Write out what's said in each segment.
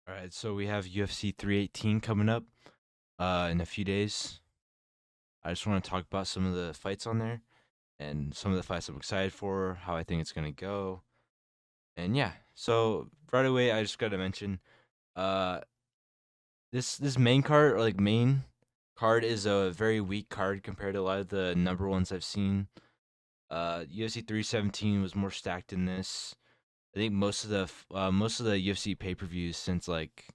All right, so we have UFC 318 coming up in a few days. I just want to talk about some of the fights on there and some of the fights I'm excited for, how I think it's going to go. And yeah, so right away I just got to mention uh this main card or like main card is a very weak card compared to a lot of the number ones I've seen. UFC 317 was more stacked in this. I think most of the UFC pay-per-views since like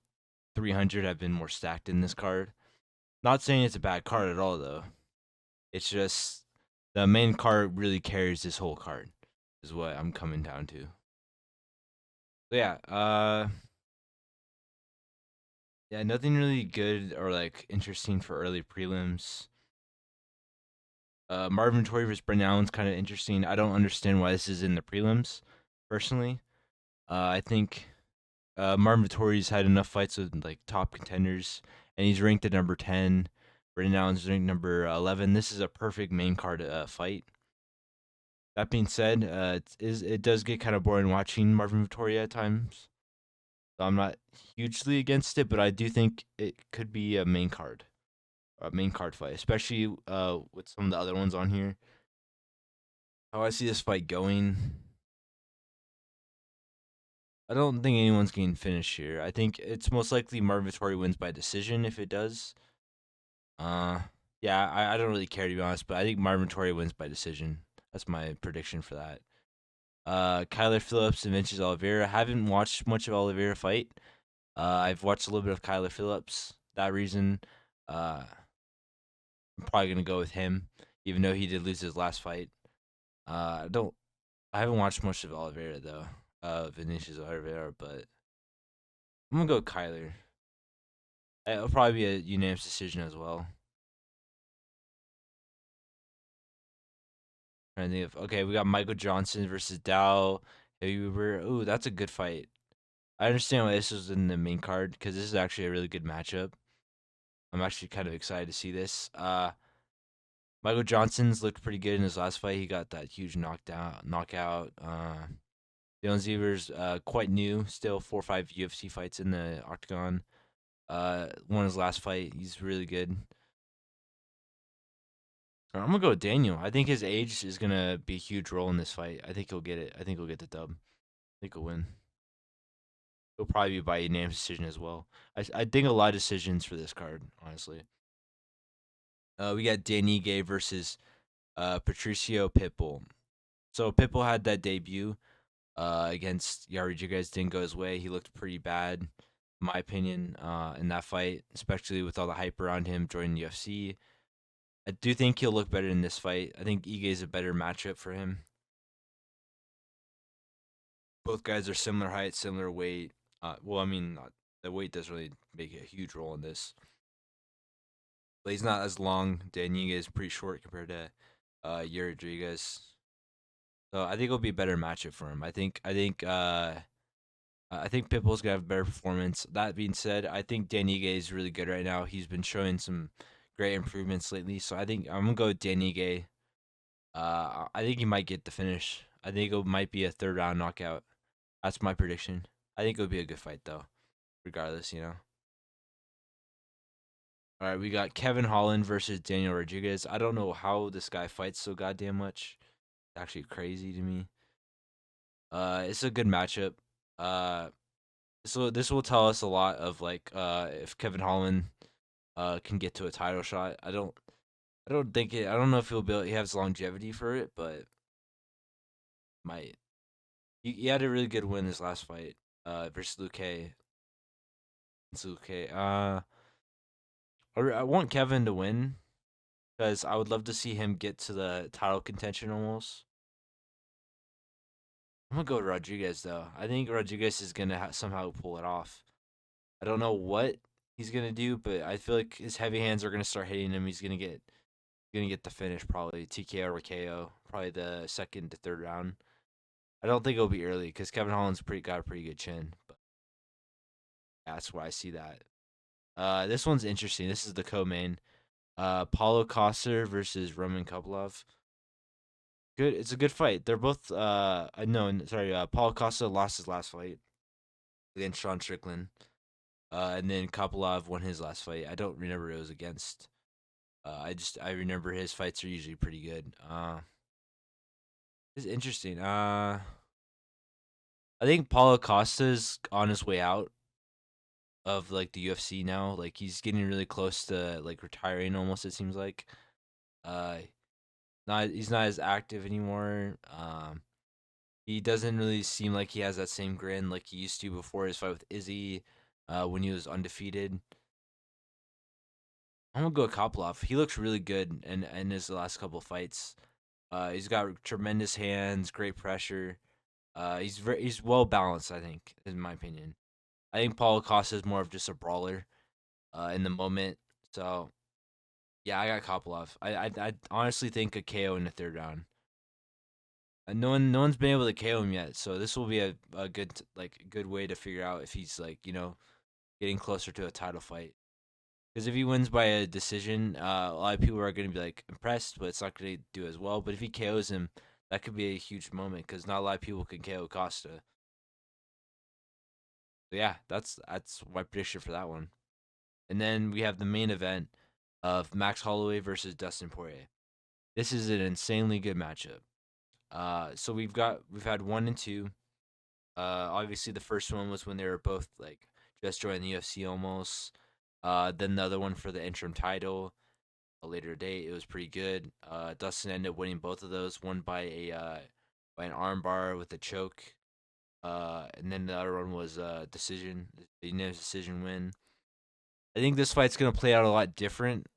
300 have been more stacked in this card. Not saying it's a bad card at all, though. It's just the main card really carries this whole card, is what I'm coming down to. So yeah, nothing really good or like interesting for early prelims. Marvin Tory versus Brendan Allen's kind of interesting. I don't understand why this is in the prelims, personally. I think Marvin Tory's had enough fights with like top contenders, and he's ranked at number 10. Brendan Allen's ranked number 11. This is a perfect main card fight. That being said, it does get kind of boring watching Marvin Victoria at times. So I'm not hugely against it, but I do think it could be a main card fight, especially with some of the other ones on here. How I see this fight going, I don't think anyone's getting finished here. I think it's most likely Marvin Victoria wins by decision if it does. Uh, yeah, I don't really care to be honest, but I think Marvin Victoria wins by decision. That's my prediction for that. Kyler Phillips and Vinicius Oliveira. Haven't watched much of Oliveira fight. I've watched a little bit of Kyler Phillips. That reason, I'm probably gonna go with him, even though he did lose his last fight. I don't. I haven't watched much of Oliveira though. Vinicius Oliveira, but I'm gonna go with Kyler. It'll probably be a unanimous decision as well. Trying to think of okay, we got Michael Johnson versus Dow Huber. Ooh, that's a good fight. I understand why this was in the main card because this is actually a really good matchup. I'm actually kind of excited to see this. Michael Johnson's looked pretty good in his last fight. He got that huge knockout. Dylan Zever's quite new, still 4 or 5 UFC fights in the octagon. Won his last fight. He's really good. I'm gonna go with Daniel. I think his age is gonna be a huge role in this fight. I think he'll get it. I think he'll get the dub. I think he'll win. He'll probably be by unanimous decision as well. I think a lot of decisions for this card, honestly. We got Danny Gay versus Patricio Pitbull. So Pitbull had that debut against Yair Rodriguez, didn't go his way. He looked pretty bad, in my opinion, in that fight, especially with all the hype around him joining the UFC. I do think he'll look better in this fight. I think Ige is a better matchup for him. Both guys are similar height, similar weight. Well, I mean, the weight doesn't really make a huge role in this. But he's not as long. Dan Ige is pretty short compared to Yair Rodriguez. So I think it'll be a better matchup for him. I think Pitbull's gonna have a better performance. That being said, I think Danige is really good right now. He's been showing some great improvements lately. So I think I'm gonna go with Danige. I think he might get the finish. I think it might be a third round knockout. That's my prediction. I think it would be a good fight though, regardless, you know. All right, we got Kevin Holland versus Daniel Rodriguez. I don't know how this guy fights so goddamn much. It's actually crazy to me. It's a good matchup. Uh, so this will tell us a lot of like if Kevin Holland can get to a title shot. I don't know if he has longevity for it, but might. He had a really good win this last fight versus Luque. I want Kevin to win because I would love to see him get to the title contention almost. I'm gonna go with Rodriguez though. I think Rodriguez is gonna somehow pull it off. I don't know what he's gonna do, but I feel like his heavy hands are gonna start hitting him. He's gonna get the finish probably TKO or KO, probably the second to third round. I don't think it'll be early because Kevin Holland's pretty got a pretty good chin, but that's why I see that. This one's interesting. This is the co-main. Paulo Coster versus Roman Kopylov. Good. It's a good fight. They're both. I know. Sorry. Paulo Costa lost his last fight against Sean Strickland. And then Kopylov won his last fight. I don't remember who it was against. I remember his fights are usually pretty good. It's interesting. I think Paulo Costa's on his way out of like the UFC now. Like he's getting really close to like retiring almost. It seems like. Uh, not he's not as active anymore. He doesn't really seem like he has that same grin like he used to before his fight with Izzy, when he was undefeated. I'm gonna go Kopylov. He looks really good in his last couple fights. He's got tremendous hands, great pressure. He's well balanced. I think, in my opinion. I think Paulo Costa is more of just a brawler, in the moment. So yeah, I got Kopylov. I honestly think a KO in the third round. No one's been able to KO him yet, so this will be a good good way to figure out if he's like getting closer to a title fight. Because if he wins by a decision, a lot of people are going to be like impressed, but it's not going to do as well. But if he KOs him, that could be a huge moment because not a lot of people can KO Costa. So yeah, that's my prediction for that one. And then we have the main event of Max Holloway versus Dustin Poirier. This is an insanely good matchup. So we've had one and two. Obviously the first one was when they were both like just joined the UFC almost. Then the other one for the interim title, a later date. It was pretty good. Dustin ended up winning both of those. One by an armbar with a choke. And then the other one was decision, the unanimous decision win. I think this fight's gonna play out a lot different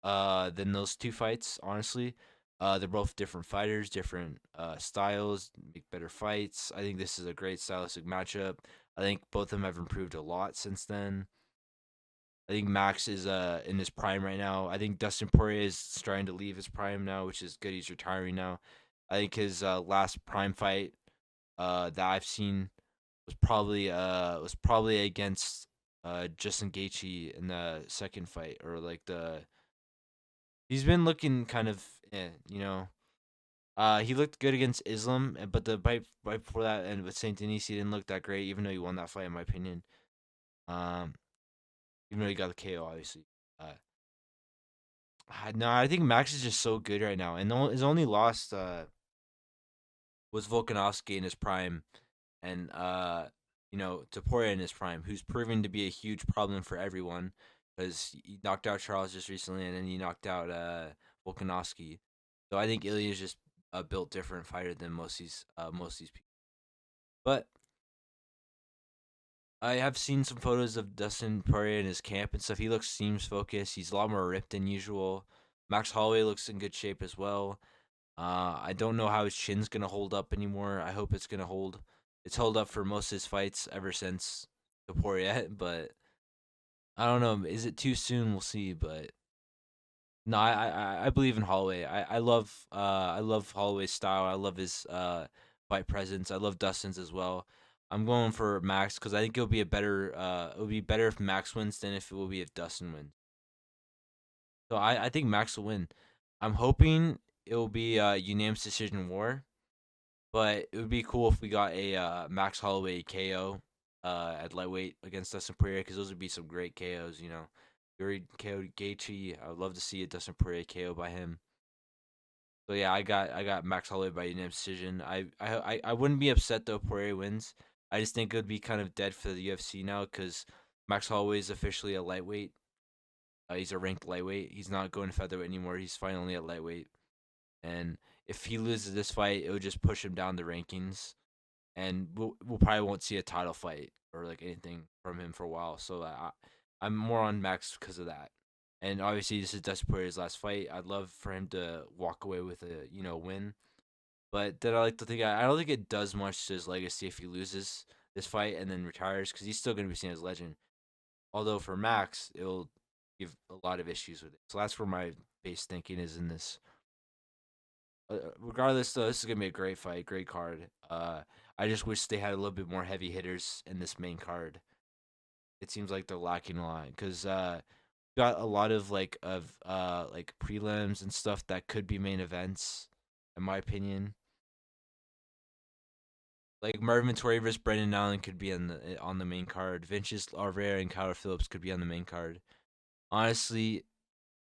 than those two fights. Honestly, they're both different fighters, different styles, make better fights. I think this is a great stylistic matchup. I think both of them have improved a lot since then. I think Max is in his prime right now. I think Dustin Poirier is starting to leave his prime now, which is good. He's retiring now. I think his last prime fight that I've seen was probably against Justin Gaethje in the second fight, or like the he's been looking kind of you know. He looked good against Islam, but the fight right before that and with Saint Denis, he didn't look that great, even though he won that fight in my opinion. Um, Even though he got the KO, obviously. Uh, no, I think Max is just so good right now, and his only loss was Volkanovski in his prime, and to Poirier in his prime, who's proven to be a huge problem for everyone because he knocked out Charles just recently, and then he knocked out Volkanovski. So I think Ilya is just a built different fighter than most of these people. But I have seen some photos of Dustin Poirier in his camp and stuff. He seems focused. He's a lot more ripped than usual. Max Holloway looks in good shape as well. I don't know how his chin's gonna hold up anymore. I hope it's gonna hold. It's held up for most of his fights ever since the Poirier, but I don't know. Is it too soon? We'll see. But no, I believe in Holloway. I love Holloway's style. I love his fight presence. I love Dustin's as well. I'm going for Max because I think it would be better if Max wins than if it will be if Dustin wins. So I think Max will win. I'm hoping it will be a unanimous decision war, but it would be cool if we got a Max Holloway KO at lightweight against Dustin Poirier because those would be some great KOs. You already KO'd Gaethje. I would love to see a Dustin Poirier KO by him. So yeah, I got Max Holloway by unanimous decision. I wouldn't be upset though if Poirier wins. I just think it would be kind of dead for the UFC now because Max Holloway is officially a lightweight. He's a ranked lightweight. He's not going featherweight anymore. He's finally at lightweight. And if he loses this fight, it would just push him down the rankings, and we'll probably won't see a title fight or like anything from him for a while. So I'm more on Max because of that. And obviously, this is Dustin Poirier's last fight. I'd love for him to walk away with a win. But then I like to think I don't think it does much to his legacy if he loses this fight and then retires because he's still going to be seen as a legend. Although for Max, it'll give a lot of issues with it. So that's where my base thinking is in this. Regardless, though, this is gonna be a great fight, great card. I just wish they had a little bit more heavy hitters in this main card. It seems like they're lacking a lot because got a lot of like prelims and stuff that could be main events, in my opinion. Like Marvin Tory versus Brendan Allen could be on the main card. Vinicius Alvarez and Kyler Phillips could be on the main card. Honestly,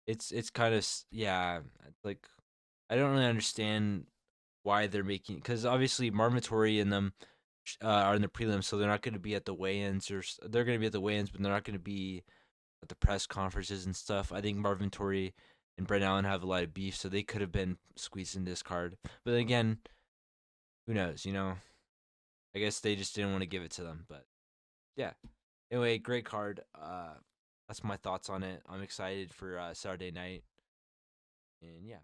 it's kind of yeah. Like I don't really understand why they're making because obviously Marvin Tory and them are in the prelims, so they're not going to be at the weigh-ins they're going to be at the weigh-ins, but they're not going to be at the press conferences and stuff. I think Marvin Tory and Brent Allen have a lot of beef, so they could have been squeezed in this card. But then again, who knows? I guess they just didn't want to give it to them. But yeah. Anyway, great card. That's my thoughts on it. I'm excited for Saturday night, and yeah.